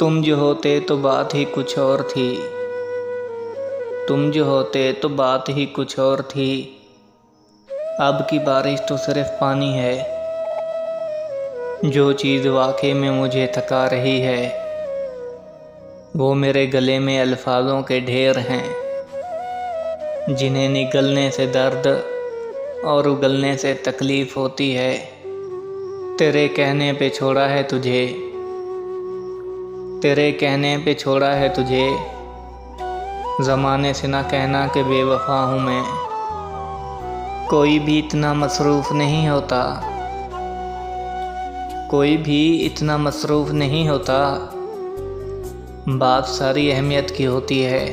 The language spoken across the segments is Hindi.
तुम जो होते तो बात ही कुछ और थी। तुम जो होते तो बात ही कुछ और थी। अब की बारिश तो सिर्फ पानी है। जो चीज़ वाकई में मुझे थका रही है वो मेरे गले में अल्फाजों के ढेर हैं, जिन्हें निगलने से दर्द और उगलने से तकलीफ़ होती है। तेरे कहने पे छोड़ा है तुझे, तेरे कहने पे छोड़ा है तुझे, ज़माने से ना कहना कि बेवफा हूँ मैं। कोई भी इतना मसरूफ़ नहीं होता, कोई भी इतना मसरूफ़ नहीं होता, बात सारी अहमियत की होती है।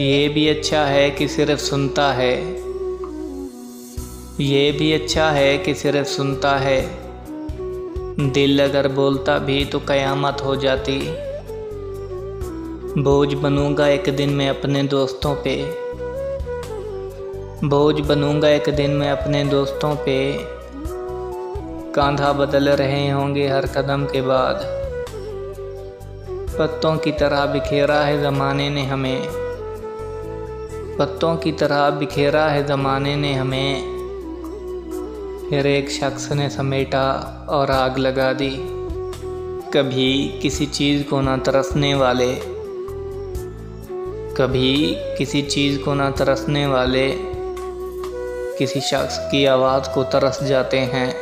ये भी अच्छा है कि सिर्फ सुनता है, ये भी अच्छा है कि सिर्फ सुनता है। दिल अगर बोलता भी तो क़यामत हो जाती। बोझ बनूंगा एक दिन मैं अपने दोस्तों पे, बोझ बनूंगा एक दिन मैं अपने दोस्तों पे। कांधा बदल रहे होंगे हर कदम के बाद। पत्तों की तरह बिखेरा है ज़माने ने हमें, पत्तों की तरह बिखेरा है ज़माने ने हमें। फिर एक शख्स ने समेटा और आग लगा दी। कभी किसी चीज़ को ना तरसने वाले, कभी किसी चीज़ को ना तरसने वाले किसी शख्स की आवाज़ को तरस जाते हैं।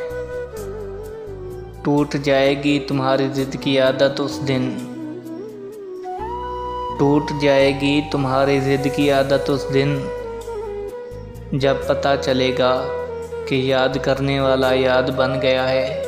टूट जाएगी तुम्हारी ज़िद की आदत उस दिन, टूट जाएगी तुम्हारी ज़िद की आदत उस दिन, जब पता चलेगा कि याद करने वाला याद बन गया है।